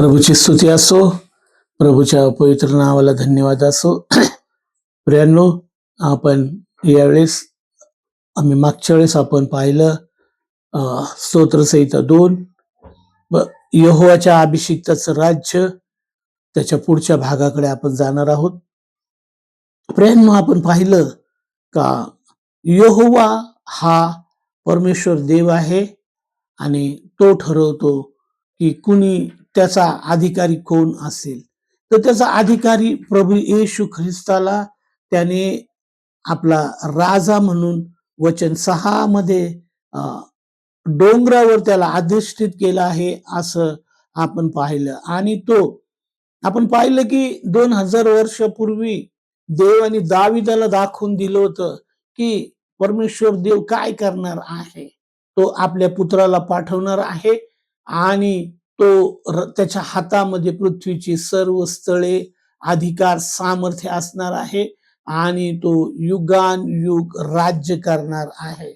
प्रभूची स्तुती असो, प्रभूच्या पवित्र नावाला धन्यवाद असो. प्रियांनो, आपण यावेळेस मागच्या वेळेस आपण पाहिलं स्तोत्रसंहिता 2 व यहोवाच्या अभिषिक्ताचं राज्य, त्याच्या पुढच्या भागाकडे आपण जाणार आहोत. प्रियांनो, आपण पाहिलं का यहोवा हा परमेश्वर देव आहे आणि तो ठरवतो की कुणी त्याचा अधिकारी कोण असेल. तर त्याचा अधिकारी प्रभू येशू ख्रिस्ताला त्याने आपला राजा म्हणून वचन 6 मध्ये डोंगरावर त्याला अधिष्ठित केलं आहे असं आपण पाहिलं. आणि तो आपण पाहिलं की 2000 वर्षापूर्वी देवाने दाविदाला दाखवून दिलं होतं की परमेश्वर देव काय करणार आहे. तो आपल्या पुत्राला पाठवणार आहे आणि तो त्याच्या हातामध्ये पृथ्वीची सर्व स्थळे, अधिकार, सामर्थ्य असणार आहे आणि तो युगानयुग राज्य करणार आहे.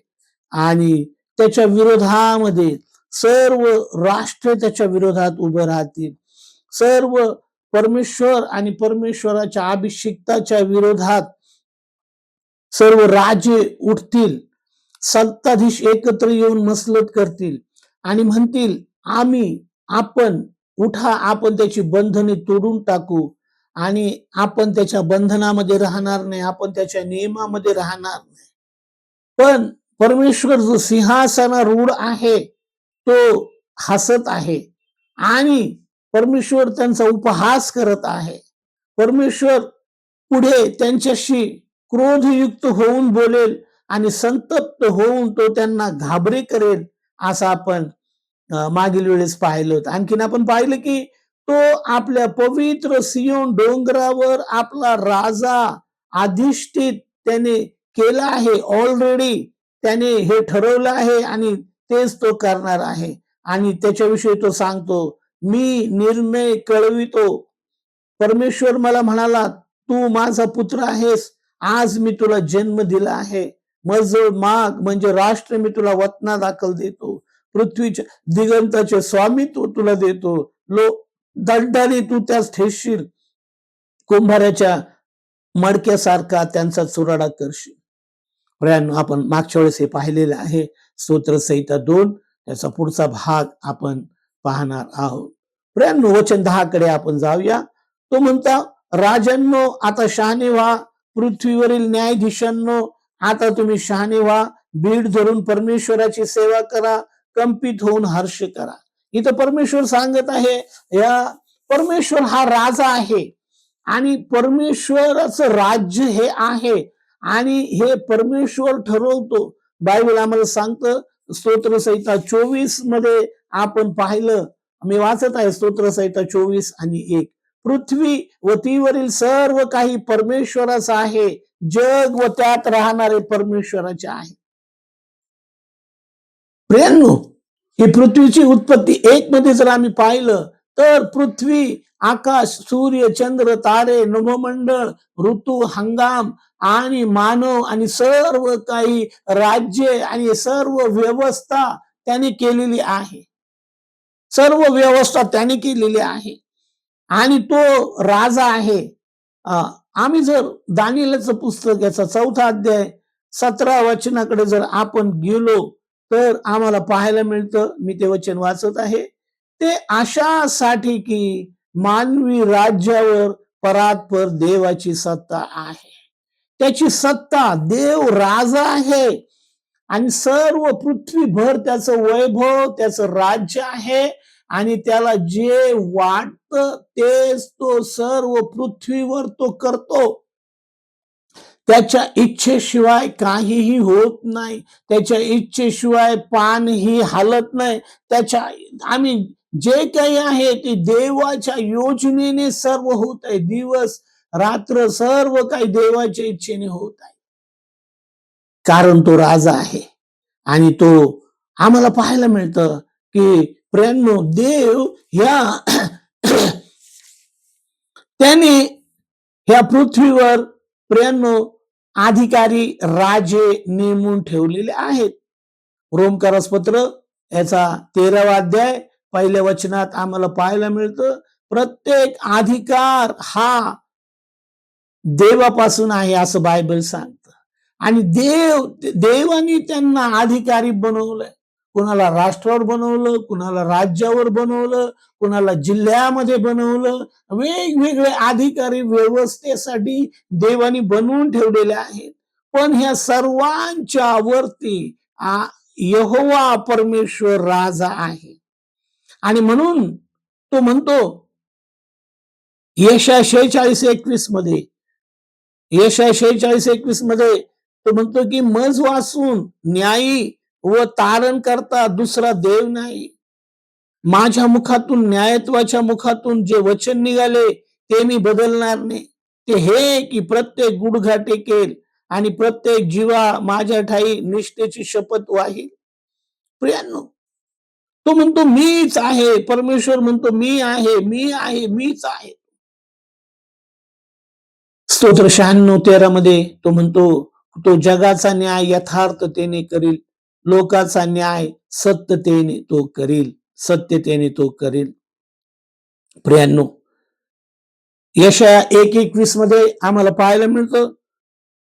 आणि त्याच्या विरोधामध्ये सर्व राष्ट्र त्याच्या विरोधात उभे राहतील. सर्व परमेश्वर आणि परमेश्वराच्या अभिषिक्ताच्या विरोधात सर्व राजे उठतील. सत्ताधीश एकत्र येऊन मसलत करतील आणि म्हणतील, आपण उठा, आपण त्याची बंधने तोडून टाकू आणि आपण त्याच्या बंधनामध्ये राहणार नाही, आपण त्याच्या नियमामध्ये राहणार नाही. पण परमेश्वर जो सिंहासनारूढ आहे तो हसत आहे आणि परमेश्वर त्यांचा उपहास करत आहे. परमेश्वर पुढे त्यांच्याशी क्रोधयुक्त होऊन बोलेल आणि संतप्त होऊन तो त्यांना घाबरे करेल, असं आपण मागील वेळेस पाहिलं होतं. आणखीन आपण पाहिलं की तो आपल्या पवित्र सियोन डोंगरावर आपला राजा अधिष्ठित त्याने केला आहे. ऑलरेडी त्याने हे ठरवलं आहे आणि तेच तो करणार आहे. आणि त्याच्याविषयी तो सांगतो, मी निर्णय कळवितो. परमेश्वर मला म्हणाला, तू माझा पुत्र आहेस, आज मी तुला जन्म दिला आहे. मज माग म्हणजे राष्ट्र मी तुला वतना दाखल देतो. पृथ्वीच्या दिगंताचे स्वामित्व तुला देतो. दंडाने तू त्यास ठेसशील. कुंभाराच्या मडक्यासारखा त्यांचा चुराडा करशील. प्रियांनो, आपण मागच्या वेळेस हे पाहिलेलं आहे. स्तोत्रसंहिता 2 त्याचा पुढचा भाग आपण पाहणार आहोत. प्रियांनो, वचन 10 कडे आपण जाऊया. तो म्हणता, राजांनो आता शहाणे व्हा, पृथ्वीवरील न्यायाधीशांनो आता तुम्ही शहाणे व्हा. बीड धरून परमेश्वराची सेवा करा, कंपित होऊन हर्ष करा. इथं परमेश्वर सांगत आहे, या परमेश्वर हा राजा आहे आणि परमेश्वराचं राज्य हे आहे आणि हे परमेश्वर ठरवतो. बायबल आम्हाला सांगतं, स्तोत्रसंहिता 24 मध्ये आपण पाहिलं, मी वाचत आहे स्तोत्रसंहिता 24 आणि 1. पृथ्वी व तीवरील सर्व काही परमेश्वराचं आहे. जग व त्यात राहणारे परमेश्वराचे आहे. प्रियांनो, ही पृथ्वीची उत्पत्ती 1 मध्ये जर आम्ही पाहिलं तर पृथ्वी, आकाश, सूर्य, चंद्र, तारे, नभोमंडळ, ऋतू, हंगाम आणि मानव आणि सर्व काही राज्ये आणि सर्व व्यवस्था त्याने केलेली आहे. सर्व व्यवस्था त्याने केलेली आहे आणि तो राजा आहे. आम्ही जर दानिएलचं पुस्तक याचा 4था अध्याय 17 वचनाकडे जर आपण गेलो तर आम्हाला पाहायला मिळतं, मी ते वचन वाचत आहे, ते अशासाठी की मानवी राज्यावर परात्पर देवाची सत्ता आहे. त्याची सत्ता, देव राजा आहे आणि सर्व पृथ्वीभर त्याचं वैभव, त्याचं राज्य आहे आणि त्याला जे वाटतं तेच तो सर्व पृथ्वीवर तो करतो. त्याच्या इच्छेशिवाय काहीही होत नाही. त्याच्या इच्छेशिवाय पानही हालत नाही. आम्ही जे काही आहे ते देवाच्या योजनेने सर्व होत आहे. दिवस रात्र सर्व काही देवाच्या इच्छेने होत आहे, कारण तो राजा आहे. आणि तो आम्हाला पाहायला मिळतं की प्रियांनो, देव त्याने ह्या पृथ्वीवर प्रियांनो अधिकारी राजे नेमून ठेवलेले आहेत. रोमकरास पत्र याचा 13वा अध्याय पहिल्या वचनात आम्हाला पाहायला मिळतं, प्रत्येक अधिकार हा देवापासून आहे असं बायबल सांगतं. आणि देवाने त्यांना अधिकारी बनवलंय. कुणाला राष्ट्रावर बनवलं, कुणाला राज्यावर बनवलं, कुणाला जिल्ह्यामध्ये बनवलं. वेगवेगळे अधिकारी व्यवस्थेसाठी देवाने बनवून ठेवलेले आहेत. पण ह्या सर्वांच्या वरती यहोवा परमेश्वर राजा आहे. आणि म्हणून तो म्हणतो यशा 46:21 मध्ये, यशा 46:21 मध्ये तो म्हणतो की मज वाचून न्यायी व तारण करता दुसरा देव नाही. माझ्या मुखातून, न्यायत्वाच्या मुखातून जे वचन निघाले ते मी बदलणार नाही. ते हे की प्रत्येक गुडघा टेकेल आणि प्रत्येक जीवा माझ्या ठाई निष्ठेची शपथ वाहील. प्रियांनो, तो म्हणतो मीच आहे. परमेश्वर म्हणतो मी आहे, मी आहे, मीच आहे. स्तोत्र 96:13 मध्ये तो म्हणतो, तो जगाचा न्याय यथार्थतेने करील, लोकाचा न्याय सत्यतेने तो करील, सत्यतेने तो करील. प्रियांनो, यशया 1:21 मध्ये आम्हाला पाहायला मिळतं,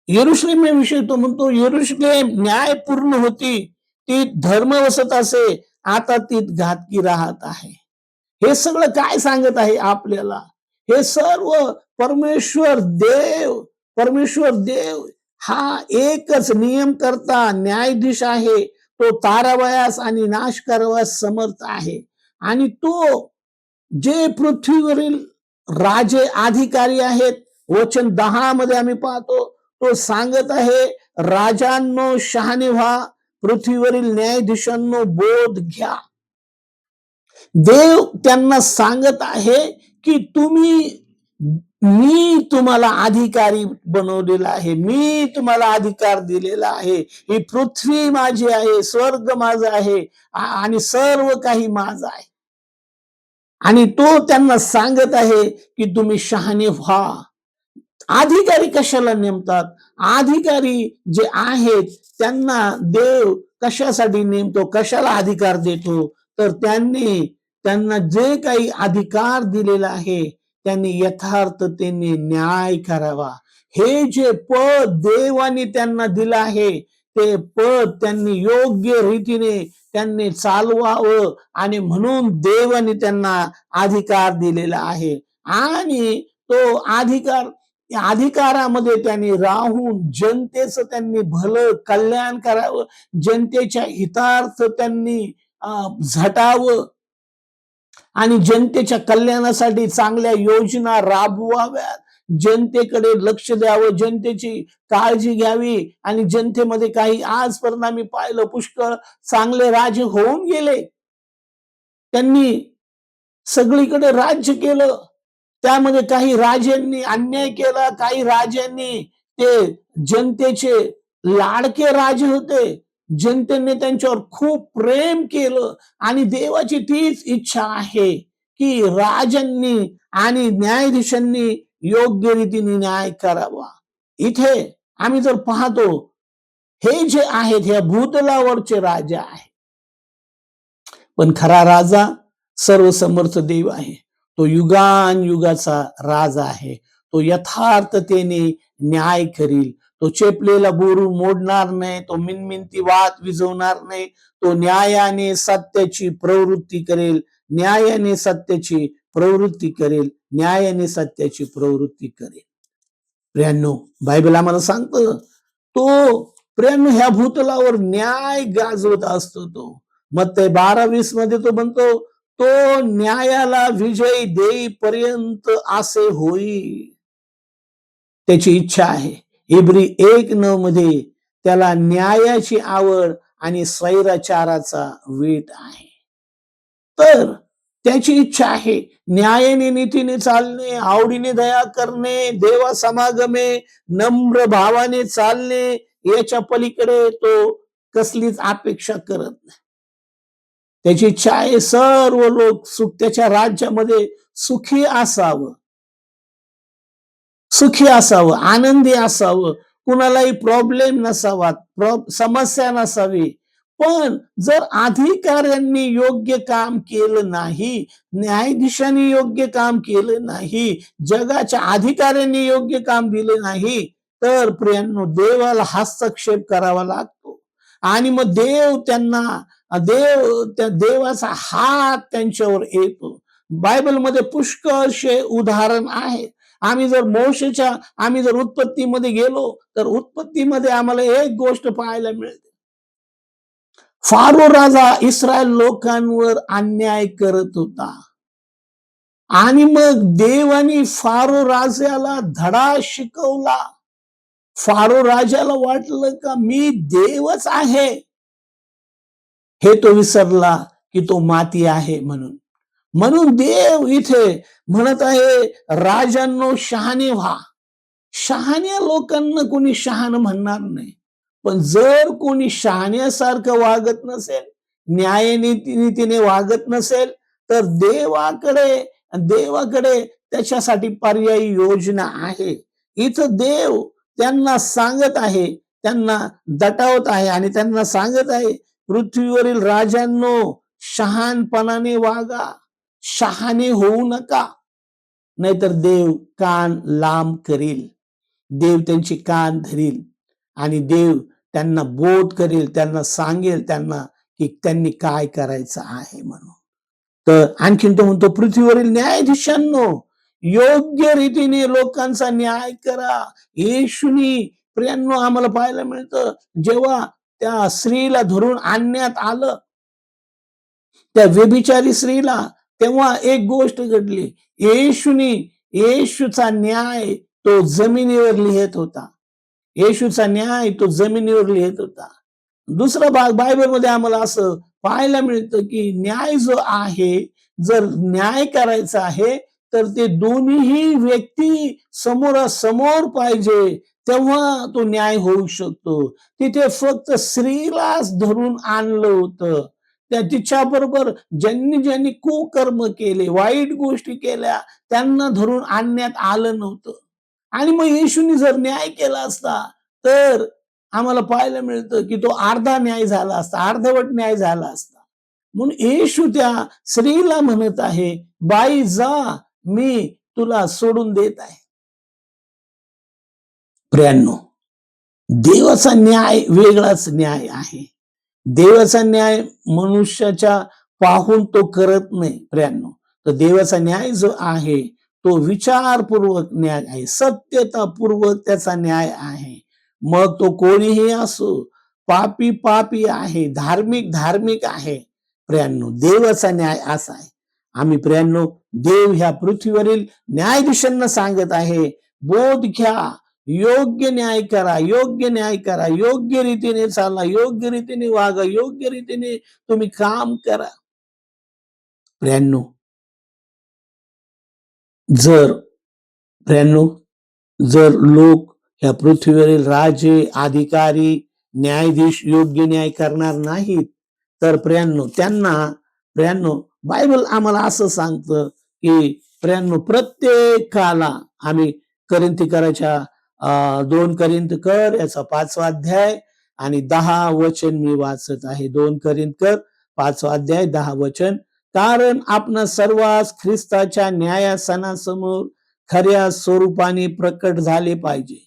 यरुशलेमेविषयी तो म्हणतो, यरुशलेम न्याय पूर्ण होती, ती धर्म वसत असे, आता ती घातकी राहत आहे. हे सगळं काय सांगत आहे आपल्याला? हे सर्व परमेश्वर देव, परमेश्वर देव हा एकच नियम करता न्यायाधीश आहे. तो तारावयास आणि नाश करावयास समर्थ आहे. आणि तो जे पृथ्वीवरील राजे अधिकारी आहेत, वचन 10 मध्ये आम्ही पाहतो, तो सांगत आहे, राजांनो शहाणे व्हा, पृथ्वीवरील न्यायाधीशांनो बोध घ्या. देव त्यांना सांगत आहे की मी तुम्हाला अधिकारी बनवलेला आहे, मी तुम्हाला अधिकार दिलेला आहे. ही पृथ्वी माझी आहे, स्वर्ग माझा आहे आणि सर्व काही माझं आहे. आणि तो त्यांना सांगत आहे की तुम्ही शहाणे व्हा. अधिकारी कशाला नेमतात? अधिकारी जे आहेत त्यांना देव कशासाठी नेमतो, कशाला अधिकार देतो? तर त्यांना जे काही अधिकार दिलेला आहे त्यांनी यथार्थतेने न्याय करावा. हे जे पद देवाने त्यांना दिलं आहे ते पद त्यांनी योग्य रीतीने त्यांनी चालवावं, आणि म्हणून देवाने त्यांना अधिकार दिलेला आहे. आणि तो अधिकारामध्ये त्यांनी राहून जनतेचं त्यांनी भलं कल्याण करावं, जनतेच्या हितार्थ त्यांनी झटावं आणि जनतेच्या कल्याणासाठी चांगल्या योजना राबवाव्यात, जनतेकडे लक्ष द्यावं, जनतेची काळजी घ्यावी. आणि जनतेमध्ये काही आजपर्यंत आम्ही पाहिलं, पुष्कळ चांगले राजे होऊन गेले, त्यांनी सगळीकडे राज्य केलं. त्यामध्ये काही राजांनी अन्याय केला, काही राजांनी ते जनतेचे लाडके राजे होते, जनतेने त्यांच्यावर खूप प्रेम केलं. आणि देवाची तीच इच्छा आहे की राजांनी आणि न्यायाधीशांनी योग्य रीतीने न्याय करावा. इथे आम्ही जर पाहतो, हे जे आहेत ह्या भूतलावरचे राजा आहे, पण खरा राजा सर्वसमर्थ देव आहे. तो युगान युगाचा राजा आहे. तो यथार्थतेने न्याय करील. तो चेपलेला बोरू मोडणार नाही, तो मिनमिनती वात विझवणार नाही. तो न्यायाने सत्याची प्रवृत्ती करेल, न्यायाने सत्याची प्रवृत्ती करेल, न्यायाने सत्याची प्रवृत्ती करेल. प्रियांनो, बायबल आम्हाला सांगतं, तो प्रियांनो ह्या भूतलावर न्याय गाजवत असतो. तो मत्ते 12:20 मध्ये तो म्हणतो, तो न्यायाला विजय देईपर्यंत असे होईल. त्याची इच्छा आहे. इब्री 1:9 मध्ये त्याला न्यायाची आवड आणि स्वैराचाराचा वेट आहे. तर त्याची इच्छा आहे न्यायाने नीतीने चालणे, आवडीने दया करणे, देवा समागमे नम्र भावाने चालणे, याच्या पलीकडे तो कसलीच अपेक्षा करत नाही. त्याची इच्छा आहे सर्व लोक त्याच्या राज्यामध्ये सुखी असावं, सुखी असावं, आनंदी असावं, कुणालाही प्रॉब्लेम नसावा, समस्या नसावी. पण जर अधिकाऱ्यांनी योग्य काम केलं नाही, न्यायाधीशांनी योग्य काम केलं नाही, जगाच्या अधिकाऱ्यांनी योग्य काम दिलं नाही, तर प्रियांनो देवाला हस्तक्षेप करावा लागतो. आणि मग त्या देवाचा हात त्यांच्यावर येतो. बायबलमध्ये पुष्कळशे उदाहरण आहे. आम्ही जर उत्पत्तीमध्ये गेलो, तर उत्पत्तीमध्ये आम्हाला एक गोष्ट पाहायला मिळते. फारो राजा इस्रायल लोकांवर अन्याय करत होता. आणि मग देवानी फारो राजाला धडा शिकवला. फारो राजाला वाटलं का मी देवच आहे. हे तो विसरला की तो माती आहे म्हणून. म्हणून देव इथे म्हणत आहे, राजांनो शहाणे व्हा. शहाण्या लोकांना कोणी शहाण म्हणणार नाही. पण जर कोणी शहाण्यासारखं वागत नसेल, न्यायनीतीने वागत नसेल, तर देवाकडे त्याच्यासाठी पर्यायी योजना आहे. इथं देव त्यांना सांगत आहे, त्यांना दटावत आहे आणि त्यांना सांगत आहे, पृथ्वीवरील राजांनो शहाणपणाने वागा, शहाणे होऊ नका, नाहीतर देव कान लांब करील. देव त्यांची कान धरील आणि देव त्यांना बोध करेल, त्यांना सांगेल त्यांना की त्यांनी काय करायचं आहे म्हणून. तर आणखीन तो म्हणतो, पृथ्वीवरील न्यायाधीशांनो योग्य रीतीने लोकांचा न्याय करा. येशूनी प्रियांनो आम्हाला पाहायला मिळतं, जेव्हा त्या स्त्रीला धरून आणण्यात आलं, त्या व्यभिचारी स्त्रीला, तेव्हा एक गोष्ट घडली. येशूचा न्याय तो जमिनीवर लिहित होता. येशूचा न्याय तो जमिनीवर लिहित होता. दुसरा भाग बायबलमध्ये आम्हाला असं पाहायला मिळतं की न्याय जो आहे, जर न्याय करायचा आहे, तर ते दोन्हीही व्यक्ती समोरासमोर पाहिजे, तेव्हा तो न्याय होऊ शकतो. तिथे फक्त स्त्रीलाच धरून आणलं होतं. तिच्याबरोबर ज्यांनी ज्यांनी कुकर्म केले, वाईट गोष्टी केल्या, त्यांना धरून आणण्यात आलं नव्हतं. आणि मग येशूनी जर न्याय केला असता, तर आम्हाला पाहायला मिळतं की तो अर्धा न्याय झाला असता, अर्धवट न्याय झाला असता. म्हणून येशू त्या स्त्रीला म्हणत आहे, बाई जा, मी तुला सोडून देत आहे. प्रियांनो, देवाचा न्याय वेगळाच न्याय आहे. देवाचा न्याय मनुष्याच्या पाहून तो करत नाही प्रियांनो. तर देवाचा न्याय जो आहे, तो विचारपूर्वक न्याय आहे, सत्यतापूर्वक त्याचा न्याय आहे. मग तो कोणीही असो, पापी पापी आहे, धार्मिक धार्मिक आहे. प्रियांनो, देवाचा न्याय असा आहे. आम्ही प्रियांनो, देव ह्या पृथ्वीवरील न्यायाधीशांना सांगत आहे, बोध घ्या, योग्य न्याय करा, योग्य न्याय करा, योग्य रीतीने चाला, योग्य रीतीने वागा, योग्य रीतीने तुम्ही काम करा. प्रियांनो, जर प्रियांनो जर लोक या पृथ्वीवरील राजे, अधिकारी, न्यायाधीश योग्य न्याय करणार नाहीत, तर प्रियांनो बायबल आम्हाला असं सांगतं की प्रियांनो, प्रत्येकाला आम्ही करिंथीकराच्या 2 करिंथकर याचा 5वा अध्याय आणि 10 वचन मी वाचत आहे. 2 करिंथकर 5वा अध्याय 10 वचन. कारण आपण सर्वांस ख्रिस्ताच्या न्यायासनासमोर खऱ्या स्वरूपाने प्रकट झाले पाहिजे,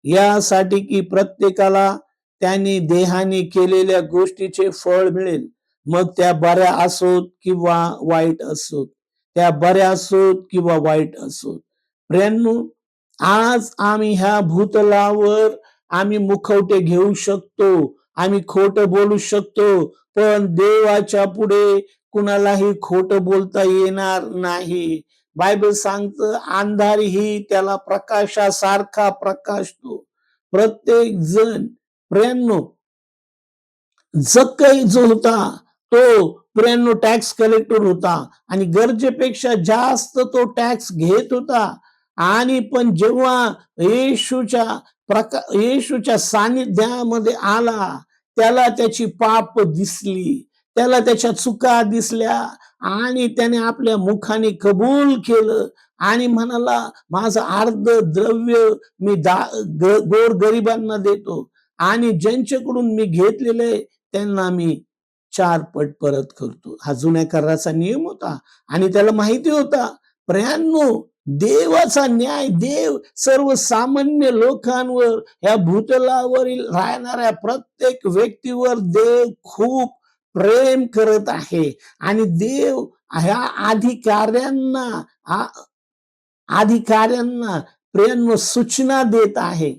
यासाठी की प्रत्येकाला त्यांनी देहाने केलेल्या गोष्टीचे फळ मिळेल. मग त्या बऱ्या असोत किंवा वाईट असोत, त्या बऱ्या असोत किंवा वाईट असोत. प्रियांनो, आज आम्ही ह्या भूतलावर आम्ही मुखवटे घेऊ शकतो, आम्ही खोटं बोलू शकतो, पण देवाच्या पुढे कुणालाही खोटं बोलता येणार नाही. बायबल सांगतं, अंधारीही त्याला प्रकाशासारखा प्रकाशतो. प्रत्येक जण प्रियांनो, जक्कई जो होता, तो प्रियांनो टॅक्स कलेक्टर होता आणि गरजेपेक्षा जास्त तो टॅक्स घेत होता. आणि पण जेव्हा येशूच्या सानिध्यामध्ये आला, त्याला त्याची पाप दिसली, त्याला त्याच्या चुका दिसल्या आणि त्याने आपल्या मुखाने कबूल केलं आणि म्हणाला, माझं अर्ध द्रव्य मी गोर गरिबांना देतो आणि ज्यांच्याकडून मी घेतलेले त्यांना मी 4 पट परत करतो. हा जुन्या कराराचा नियम होता आणि त्याला माहिती होता, प्रियांनो, देवाचा न्याय, देव सर्वसामान्य लोकांवर, या भूतलावरील राहणाऱ्या प्रत्येक व्यक्तीवर देव खूप प्रेम करत आहे आणि देव ह्या अधिकाऱ्यांना आ अधिकाऱ्यांना प्रियांनो सूचना देत आहे.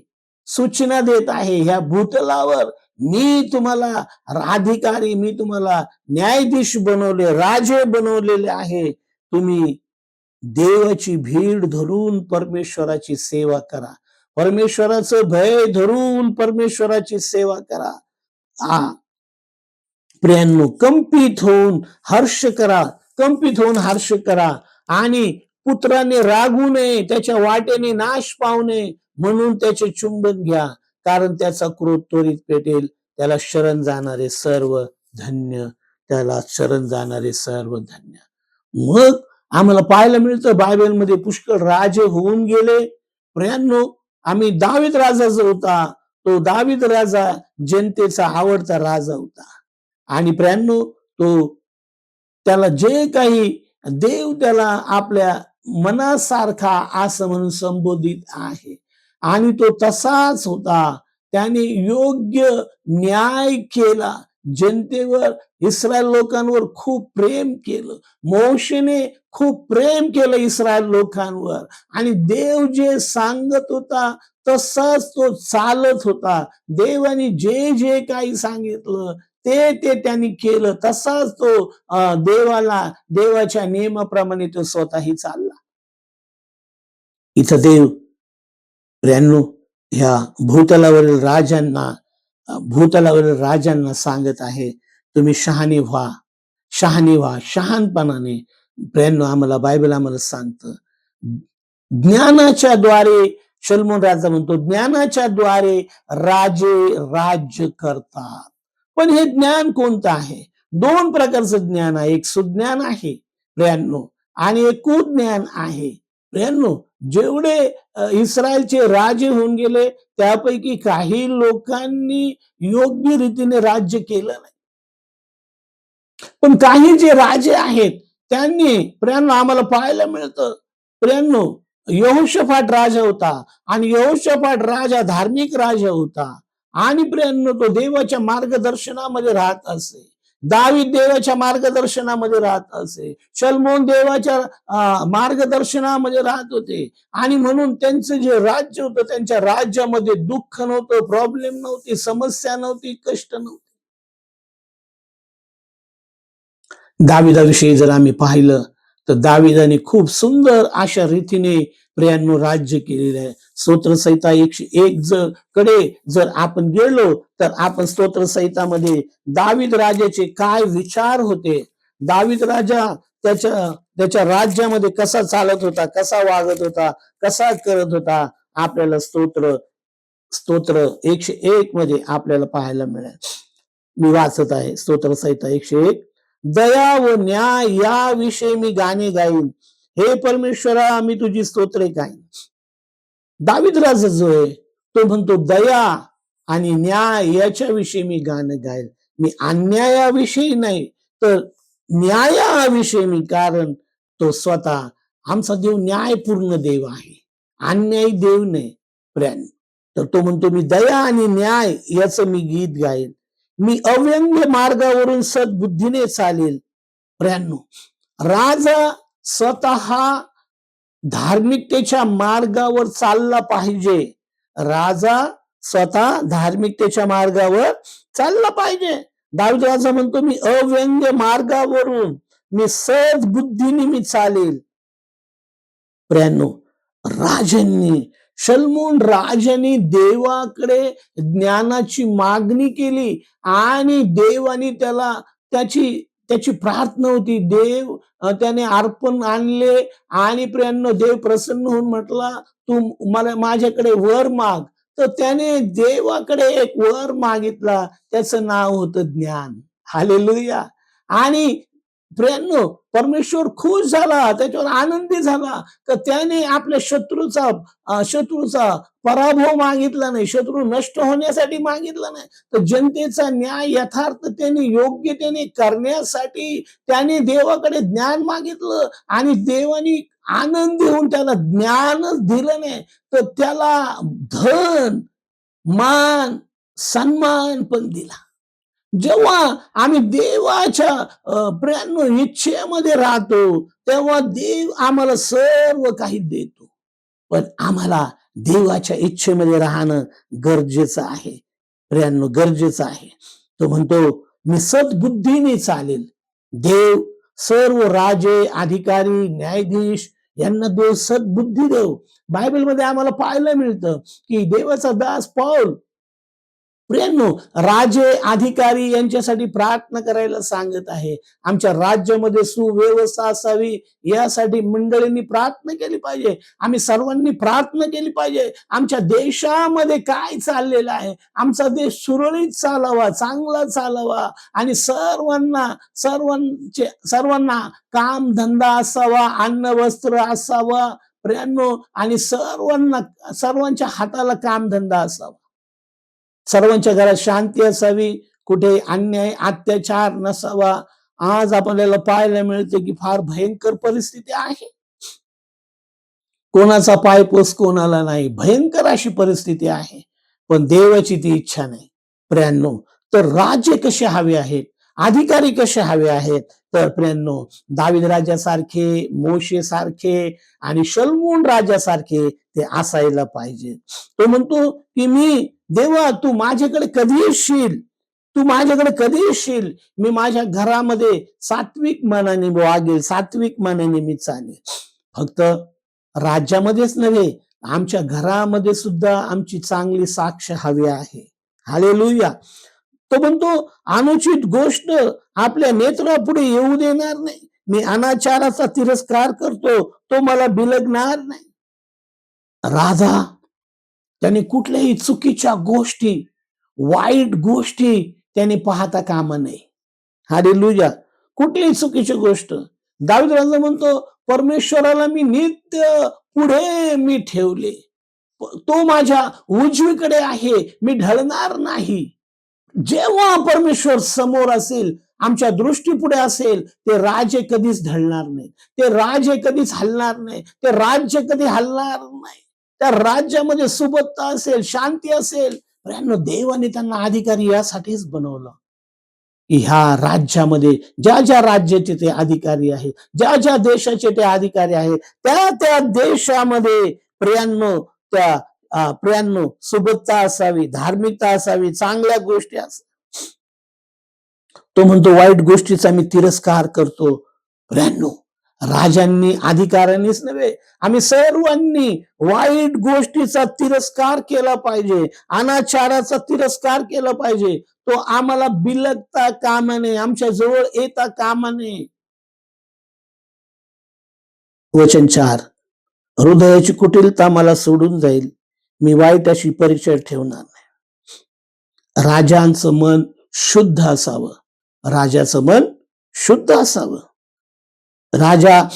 सूचना देत आहे, ह्या भूतलावर मी तुम्हाला अधिकारी, मी तुम्हाला न्यायाधीश बनवले, राजे बनवलेले आहे. तुम्ही देवाची भीड धरून परमेश्वराची सेवा करा. परमेश्वराचं भय धरून परमेश्वराची सेवा करा. आ प्रियांनो, कंपित होऊन हर्ष करा, कंपित होऊन हर्ष करा आणि पुत्राने रागू नये, त्याच्या वाटेने नाश पावू नये म्हणून त्याचे चुंबन घ्या, कारण त्याचा क्रोध त्वरित पेटेल. त्याला शरण जाणारे सर्व धन्य, त्याला शरण जाणारे सर्व धन्य. मग आम्हाला पाहायला मिळतं बायबलमध्ये पुष्कळ राजे होऊन गेले. प्रियांनो, आम्ही दावीद राजा जो होता, तो दावीद राजा जनतेचा आवडता राजा होता आणि प्रियांनो, तो त्याला जे काही देव त्याला आपल्या मनासारखा असं म्हणून संबोधित आहे आणि तो तसाच होता. त्याने योग्य न्याय केला जनतेवर, इस्रायल लोकांवर खूप प्रेम केलं. मोशेने खूप प्रेम केलं इस्रायल लोकांवर आणि देव जे सांगत होता तसाच तो चालत होता. देवाने जे जे काही सांगितलं ते ते त्यांनी केलं. तसाच तो देवाच्या नियमाप्रमाणे तो स्वतःही चालला. इथं देव प्रियांनो, ह्या भूतलावरील राजांना भूतलावरील राजांना सांगत आहे, तुम्ही शहाणे व्हा, शहाणे व्हा, शहाणपणाने. प्रियांनो, आम्हाला बायबल आम्हाला सांगतं, ज्ञानाच्या द्वारे, शलोमोन राजा म्हणतो, ज्ञानाच्या द्वारे राजे राज्य करतात. पण हे ज्ञान कोणतं आहे? 2 प्रकारचं ज्ञान आहे. एक सुज्ञान आहे प्रियांनो आणि एक कुज्ञान आहे. प्रियांनो, जेवढे इस्रायलचे राजे होऊन गेले त्यापैकी काही लोकांनी योग्य रीतीने राज्य केलं नाही. पण काही जे राजे आहेत त्यांनी, प्रियांनो, आम्हाला पाहायला मिळतं, प्रियांनो, यहोशाफाट राजा होता आणि यहोशाफाट राजा धार्मिक राजा होता आणि प्रियांनो, तो देवाच्या मार्गदर्शनामध्ये राहत असे. दावीद देवाच्या मार्गदर्शनामध्ये राहत असे. शलोमोन देवाच्या मार्गदर्शनामध्ये राहत होते आणि म्हणून त्यांचं जे राज्य होतं, त्यांच्या राज्यामध्ये दुःख नव्हतं, प्रॉब्लेम नव्हती, समस्या नव्हती, कष्ट नव्हते. दाविदाविषयी जर आम्ही पाहिलं तर दाविदाने खूप सुंदर अशा रीतीने प्रियांनो राज्य केलेलं आहे. स्तोत्रसंहिता 101 कडे जर आपण गेलो तर आपण स्तोत्रसंहितामध्ये दावीद राजाचे काय विचार होते, दावीद राजा त्याच्या त्याच्या राज्यामध्ये कसा चालत होता, कसा वागत होता, कसा करत होता, आपल्याला स्तोत्र 101 मध्ये आपल्याला पाहायला मिळेल. मी वाचत आहे स्तोत्रसंहिता 101. दया व न्याय याविषयी मी गाणे गाईन, हे परमेश्वरा मी तुझी स्तोत्रे गाईन. दावीद राजा जो आहे तो म्हणतो दया आणि न्याय याच्याविषयी मी गाणं गाईल. मी अन्यायाविषयी नाही तर न्यायाविषयी मी, कारण तो स्वतः आमचा देव न्यायपूर्ण देव आहे, अन्यायी देव नाही प्रियांनो. तर तो म्हणतो मी दया आणि न्याय याचं मी गीत गाईन, मी अव्यंग्य मार्गावरून सद्बुद्धीने चालेल. प्रियांनो, राजा स्वतः धार्मिकतेच्या मार्गावर चालला पाहिजे. राजा स्वतः धार्मिकतेच्या मार्गावर चालला पाहिजे. दावीद राजा म्हणतो मी अव्यंग्य मार्गावरून मी सद्बुद्धीने मी चालेल. प्रियांनो, राजांनी, शलोमोन राजांनी देवाकडे ज्ञानाची मागणी केली आणि देवाने त्याला त्याची त्याची प्रार्थना होती. देव त्याने अर्पण आणले आणि प्रियांनो देव प्रसन्न होऊन म्हटला, तू मला माझ्याकडे वर माग. तर त्याने देवाकडे एक वर मागितला, त्याचं नाव होतं ज्ञान. हालेलुया. आणि प्रियांनो, परमेश्वर खुश झाला, त्याच्यावर आनंदी झाला, तर त्याने आपल्या शत्रूचा पराभव मागितला नाही, शत्रू नष्ट होण्यासाठी मागितला नाही, तर जनतेचा न्याय यथार्थतेने योग्यतेने करण्यासाठी त्याने देवाकडे ज्ञान मागितलं आणि देवाने आनंद होऊन त्याला ज्ञानच दिलं नाही, तर त्याला धन, मान, सन्मान पण दिला. जेव्हा आम्ही देवाच्या प्रियांनो इच्छेमध्ये राहतो, तेव्हा देव आम्हाला सर्व काही देतो. पण आम्हाला देवाच्या इच्छेमध्ये राहणं गरजेचं आहे. प्रियांनो, गरजेचं आहे. तो म्हणतो, "मी सद्बुद्धीने चालेल." देव सर्व राजे, अधिकारी, न्यायाधीश यांना देव सद्बुद्धी देव. बायबलमध्ये आम्हाला पाहायला मिळतं, की देवाचा दास पौल प्रियांनो, राजे, अधिकारी यांच्यासाठी प्रार्थना करायला सांगत आहे. आमच्या राज्यामध्ये सुव्यवस्था असावी यासाठी मंडळींनी प्रार्थना केली पाहिजे. आम्ही सर्वांनी प्रार्थना केली पाहिजे. आमच्या देशामध्ये काय चाललेलं आहे, आमचा देश सुरळीत चालावा, चांगला चालावा आणि सर्वांना काम धंदा असावा, अन्न वस्त्र असावा प्रियांनो, आणि सर्वांच्या हाताला काम धंदा असावा. सर्वांच्या घरात शांती असावी, कुठे अन्याय, अत्याचार नसावा. आज आपल्याला पाहायला मिळते की फार भयंकर परिस्थिती आहे. कोणाचा पाय पोस कोणाला नाही, भयंकर अशी परिस्थिती आहे. पण देवाची ती इच्छा नाही. प्रियांनो, तर राज्य कसे हवे आहेत, अधिकारी कसे हवे आहेत, तर प्रियांनो दावीद राजासारखे, मोशे सारखे आणि शलमोन राजासारखे ते असायला पाहिजे. तो म्हणतो की देवा तू माझ्याकडे कधी येशील, तू माझ्याकडे कधी येशील, मी माझ्या घरामध्ये सात्विक मनाने वागेल, सात्विक मनाने मी चालेल. फक्त राज्यामध्येच नव्हे, आमच्या घरामध्ये सुद्धा आमची चांगली साक्ष हवी आहे. हालेलुया. तो म्हणतो, अनुचित गोष्ट आपल्या नेत्रापुढे येऊ देणार नाही. मी अनाचाराचा तिरस्कार करतो, तो मला बिलगणार नाही. राजा त्याने कुठल्याही चुकीच्या गोष्टी, वाईट गोष्टी त्याने पाहता कामा नये. हालेलुया. कुठलीही चुकीची गोष्ट. दावीद राजा म्हणतो, परमेश्वराला मी नित्य पुढे मी ठेवले, तो माझ्या उजवीकडे आहे, मी ढळणार नाही. जेव्हा परमेश्वर समोर असेल, आमच्या दृष्टीपुढे असेल, ते राजे कधीच ढळणार नाही, ते राजे कधीच हलणार नाही, ते राज्य कधी हलणार नाही. त्या राज्यामध्ये सुबत्ता असेल, शांती असेल. देवाने त्यांना अधिकारी यासाठीच बनवलं, की ह्या राज्यामध्ये ज्या ज्या राज्याचे ते अधिकारी आहेत, ज्या ज्या देशाचे ते अधिकारी आहेत, त्या त्या देशामध्ये प्रियांनो सुबत्ता असावी, धार्मिकता असावी, चांगल्या गोष्टी असावी. तो म्हणतो वाईट गोष्टीचा मी तिरस्कार करतो. प्रियांनो, राजांनी, अधिकाऱ्यांनीच नव्हे, आम्ही सर्वांनी वाईट गोष्टीचा तिरस्कार केला पाहिजे, अनाचाराचा तिरस्कार केला पाहिजे. तो आम्हाला बिलगता कामा नये, आमच्या जवळ येता कामा नये. वचन 4, हृदयाची कुटिलता मला सोडून जाईल, मी वाईट अशी परीक्षा ठेवणार नाही. राजांचं मन शुद्ध असावं, राजाचं मन शुद्ध असावं. राजा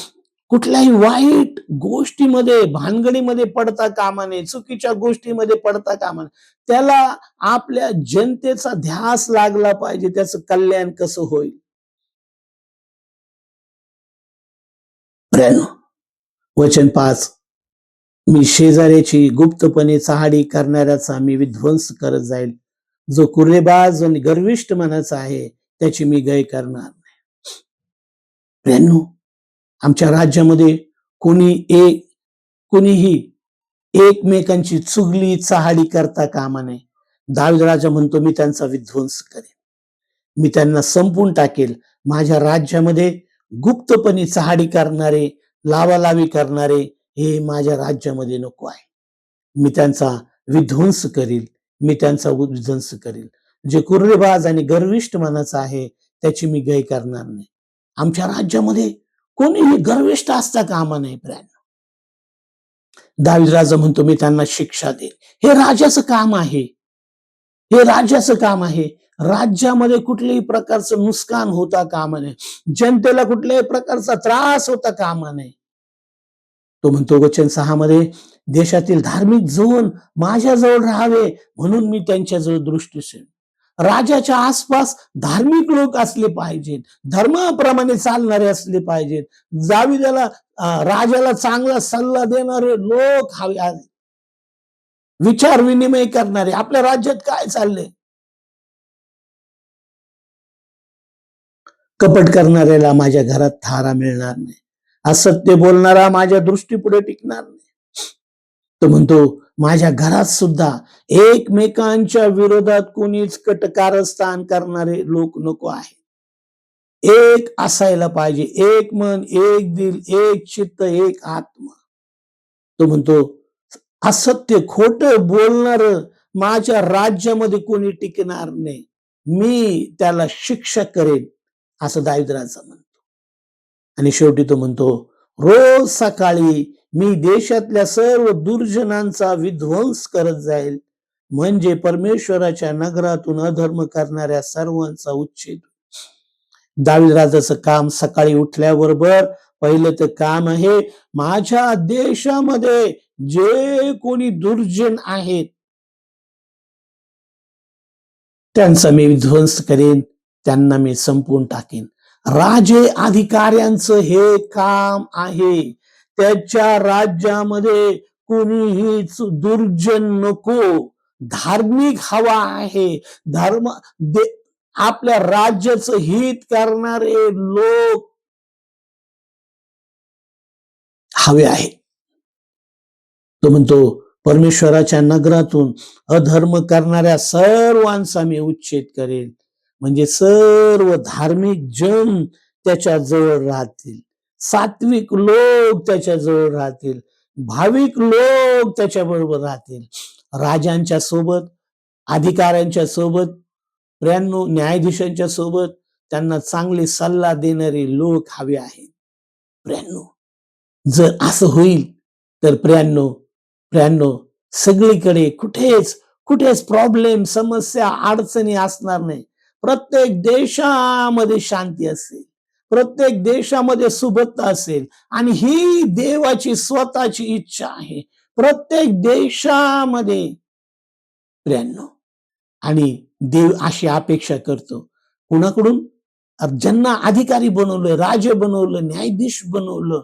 कुठल्याही वाईट गोष्टीमध्ये, भानगडीमध्ये पडता कामा नये, चुकीच्या गोष्टीमध्ये पडता कामा नये. त्याला आपल्या जनतेचा ध्यास लागला पाहिजे, त्याचं कल्याण कसं होईल. वचन 5, मी शेजाऱ्याची गुप्तपणे चहाडी करणाऱ्याचा मी विध्वंस करत जाईल. जो कुरेबाज आणि गर्विष्ठ मनाचा आहे, त्याची मी गय करणार नाही. आमच्या राज्यामध्ये कोणीही एकमेकांची चुगली चहाडी करता कामा नये. दावीद राजा म्हणतो, मी त्यांचा विध्वंस करेन, मी त्यांना संपून टाकेल. माझ्या राज्यामध्ये गुप्तपणे चहाडी करणारे, लावालावी करणारे हे माझ्या राज्यामध्ये नको आहे. मी त्यांचा विध्वंस करील, मी त्यांचा विध्वंस करील. जे कुर्रेबाज आणि गर्विष्ठ मनाचा आहे, त्याची मी गय करणार नाही. आमच्या राज्यामध्ये कोणीही गर्विष्ठ असता कामा नये. दावीद राजा म्हणतो, मी त्यांना शिक्षा देईल. हे राजाचं काम आहे, हे राजाचं काम आहे. राज्यामध्ये कुठल्याही प्रकारचं नुकसान होता कामा नये. जनतेला कुठल्याही प्रकारचा त्रास होता कामा नये. तो म्हणतो वचन 6 मध्ये, देशातील धार्मिक जन माझ्याजवळ राहावे म्हणून मी त्यांच्याजवळ दृष्टी ठेवेन. राजाच्या आसपास धार्मिक लोक असले पाहिजेत. धर्माप्रमाणे चालणारे असले पाहिजेत. जाविदाला राजाला चांगला सल्ला देणारे लोक हवे आहेत. विचार विनिमय करणारे. आपल्या राज्यात काय चाललंय? कपट करणाऱ्याला माझ्या घरात थारा मिळणार नाही. असत्य बोलणारा माझ्या दृष्टीपुढे टिकणार नाही. तो म्हणतो माझ्या घरात सुद्धा एकमेकांच्या विरोधात कोणीच कटकारस्थान करणारे लोक नको आहे. एक असायला पाहिजे. एक मन, एक दिल, एक चित्त, एक आत्मा. तो म्हणतो असत्य खोट बोलणार माझ्या राज्यामध्ये कोणी टिकणार नाही. मी त्याला शिक्षा करेन असं दावीद राजा म्हणतो. आणि शेवटी तो म्हणतो रोज सकाळी मी देशातल्या सर्व दुर्जनांचा विध्वंस करत जाईल, म्हणजे परमेश्वराच्या नगरातून अधर्म करणाऱ्या सर्वांचा उच्छेद. दावीद राजाचं काम सकाळी उठल्याबरोबर पहिलं तर काम आहे, माझ्या देशामध्ये जे कोणी दुर्जन आहेत त्यांचा मी विध्वंस करेन, त्यांना मी संपवून टाकेन. राजे अधिकाऱ्यांचं हे काम आहे. त्याच्या राज्यामध्ये कोणीहीच दुर्जन नको. धार्मिक हवा आहे. धर्म आपल्या राज्याचं हित करणारे लोक हवे आहे. तो म्हणतो परमेश्वराच्या नगरातून अधर्म करणाऱ्या सर्वांचा मी उच्छेद करेन, म्हणजे सर्व धार्मिक जन त्याच्या जवळ राहतील. सात्विक लोक त्याच्या जवळ राहतील. भाविक लोक त्याच्या बरोबर राहतील. राजांच्या सोबत, अधिकाऱ्यांच्या सोबत, न्यायाधीशांच्या सोबत त्यांना चांगले सल्ला देणारे लोक हवे आहेत. प्रियांनो, जर असं होईल तर प्रियांनो सगळीकडे कुठेच प्रॉब्लेम, समस्या, अडचणी असणार नाही. प्रत्येक देशामध्ये शांती असेल. प्रत्येक देशामध्ये सुबत्ता असेल. आणि ही देवाची स्वतःची इच्छा आहे प्रत्येक देशामध्ये. प्रियांनो, आणि देव अशी अपेक्षा करतो कुणाकडून? ज्यांना अधिकारी बनवलं, राजे बनवलं, न्यायाधीश बनवलं,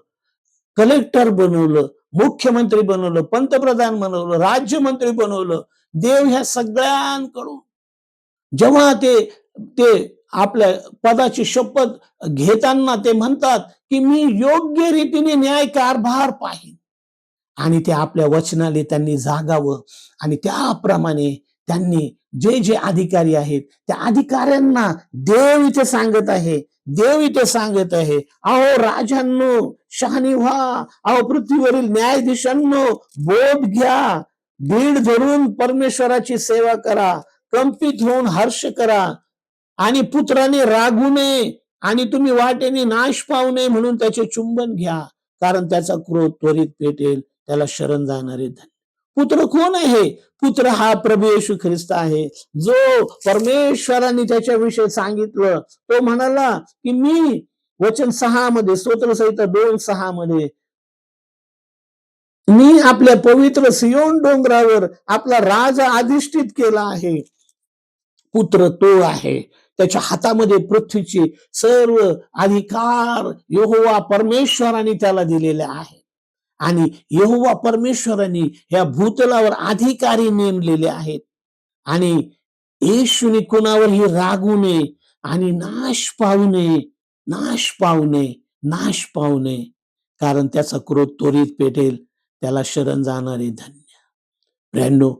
कलेक्टर बनवलं, मुख्यमंत्री बनवलं, पंतप्रधान बनवलं, राज्यमंत्री बनवलं. देव ह्या सगळ्यांकडून जेव्हा ते आपल्या पदाची शपथ घेताना ते म्हणतात की मी योग्य रीतीने न्याय कारभार पाहीन, आणि ते आपल्या वचनाने त्यांनी जागावं. आणि त्याप्रमाणे त्यांनी जे अधिकारी आहेत त्या अधिकाऱ्यांना देव इथे सांगत आहे, अहो राजांनो शहाणी व्हा, अहो पृथ्वीवरील न्यायाधीशांनो बोध घ्या, भीड धरून परमेश्वराची सेवा करा, कंपित होऊन हर्ष करा, आणि पुत्राने रागू नये आणि तुम्ही वाटेने नाश पावू नये म्हणून त्याचे चुंबन घ्या, कारण त्याचा क्रोध त्वरित पेटेल, त्याला शरण जाणारे धन्य. पुत्र कोण आहे? पुत्र हा प्रभू येशू ख्रिस्त आहे, जो परमेश्वराने त्याच्याविषयी सांगितलं. तो म्हणाला की मी वचन 6 मध्ये, स्तोत्रसंहिता 2:6 मध्ये, मी आपल्या पवित्र सियोन डोंगरावर आपला राजा अधिष्ठित केला आहे. पुत्र तो आहे. त्याच्या हातामध्ये पृथ्वीचे सर्व अधिकार यहोवा परमेश्वराने त्याला दिलेले आहे. आणि यहोवा परमेश्वराने या भूतलावर अधिकारी नेमलेले आहेत. आणि येशूने कुणावरही रागू नये आणि नाश पावू नये, कारण त्याचा क्रोध त्वरित पेटेल, त्याला शरण जाणारे धन्य. प्रियांनो,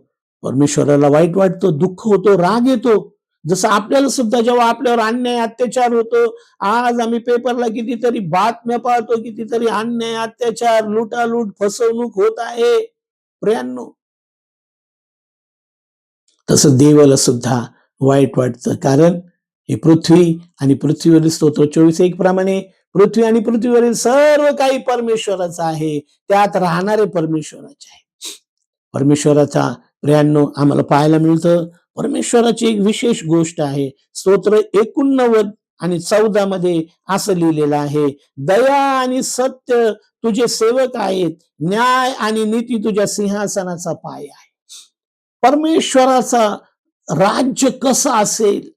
परमेश्वराला वाईट वाटतं, दुःख होतो, राग येतो. जसं आपल्याला सुद्धा जेव्हा आपल्यावर अन्याय अत्याचार होतो. आज आम्ही पेपरला कितीतरी बातम्या पाहतो, कितीतरी अन्याय अत्याचार, लुटालूट, फसवणूक होत आहे. प्रियांनो, तसं देवाला सुद्धा वाईट वाटतं, कारण ही पृथ्वी आणि पृथ्वीवरील स्तोत्र 24:1 प्रमाणे पृथ्वी आणि पृथ्वीवरील सर्व काही परमेश्वराचं आहे, त्यात राहणारे परमेश्वराचे आहे. परमेश्वराचा प्रियांनो आम्हाला पाहायला मिळतं परमेश्वराची एक विशेष गोष्ट आहे. स्तोत्र 89 आणि 14 मध्ये असं लिहिलेलं आहे, दया आणि सत्य तुझे सेवक आहेत, न्याय आणि नीती तुझ्या सिंहासनाचा पाय आहे. परमेश्वराचा राज्य कसं असेल,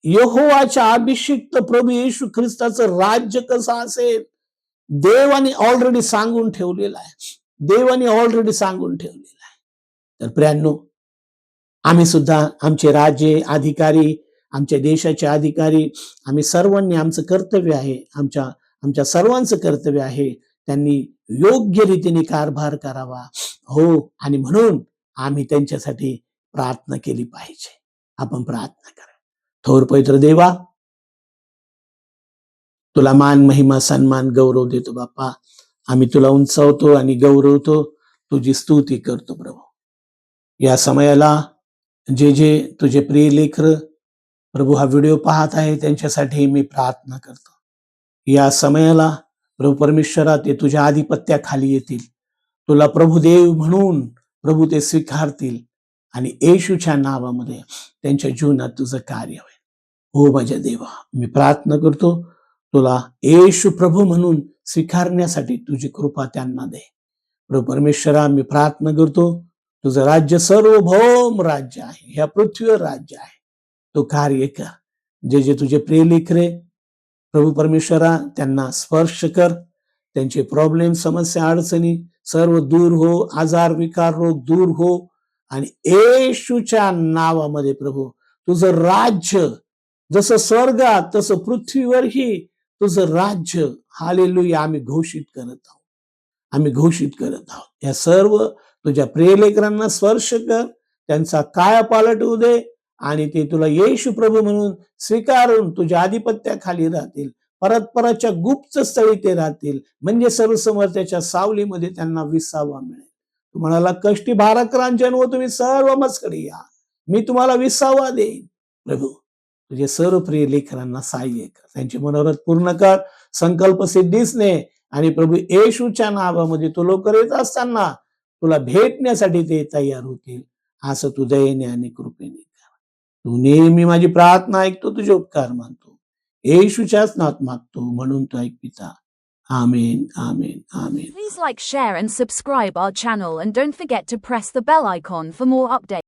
यहोवाच्या अभिषिक्त प्रभू येशू ख्रिस्ताचं राज्य कसं असेल, देवाने ऑलरेडी सांगून ठेवलेलं आहे. देवाने ऑलरेडी सांगून ठेवलेलं आहे. तर प्रियांनो, आम्ही सुद्धा आमचे राज्य अधिकारी, आमच्या देशाचे अधिकारी, आम्ही सर्वांनी आमचं कर्तव्य आहे, आमच्या सर्वांचं कर्तव्य आहे, त्यांनी योग्य रीतीने कारभार करावा. हो, आणि म्हणून आम्ही त्यांच्यासाठी प्रार्थना केली पाहिजे. आपण प्रार्थना करा. थोर पवित्र देवा, तुला मान, महिमा, सन्मान, गौरव देतो बाप्पा. आम्ही तुला उंचावतो आणि गौरवतो, तुझी स्तुती करतो प्रभू. या समयाला जे जे तुझे प्रिय लेकर प्रभू हा व्हिडिओ पाहत आहे त्यांच्यासाठी मी प्रार्थना करतो. या समयाला प्रभू परमेश्वरा ते तुझ्या आधिपत्याखाली येतील, तुला प्रभू देव म्हणून प्रभू ते स्वीकारतील आणि येशूच्या नावामध्ये त्यांच्या जीवनात तुझं कार्य होईल. हो माझ्या देवा, मी प्रार्थना करतो, तुला येशू प्रभू म्हणून स्वीकारण्यासाठी तुझी कृपा त्यांना दे. प्रभू परमेश्वरा, मी प्रार्थना करतो, तुझं राज्य सार्वभौम राज्य आहे, ह्या पृथ्वीवर राज्य आहे, तो कार्य कर. जे जे तुझे प्रिय लेकरे प्रभू परमेश्वरा त्यांना स्पर्श कर, त्यांचे प्रॉब्लेम, समस्या, अडचणी सर्व दूर हो, आजार, विकार, रोग दूर हो, आणि येशूच्या नावामध्ये प्रभू तुझं राज्य जसं स्वर्गात तसं पृथ्वीवरही तुझं राज्य, हालेलुया, आम्ही घोषित करत आहोत. आम्ही घोषित करत आहोत. या सर्व तुझ्या प्रिय लेकरांना स्पर्श कर, त्यांचा कायापालट होऊ दे आणि ते तुला येशू प्रभू म्हणून स्वीकारून तुझ्या आधिपत्याखाली राहतील. परतच्या गुप्त स्थळी ते राहतील, म्हणजे सर्वसमर्थ्याच्या सावलीमध्ये त्यांना विसावा मिळेल. तू म्हणाला, कष्टी भाराक्रांचन तुम्ही सर्व मजकडे या, मी तुम्हाला विसावा देईन. प्रभू तुझे सर्व प्रिय लेकरांना सहाय्य कर, त्यांची मनोरथ पूर्ण कर, संकल्प सिद्धीच ने, आणि प्रभू येशूच्या नावामध्ये तू लवकर येत असताना तुला भेटण्यासाठी ते तयार होतील, असं तू दयेने आणि कृपेने कर. तू नेहमी माझी प्रार्थना ऐकतो, तुझे उपकार मानतो, येशूच्याच नावात मागतो, म्हणून तू ऐक पिता. आमेन, आमेन, आमेन. Please like, share and subscribe our channel, and don't forget to press the bell icon for more updates.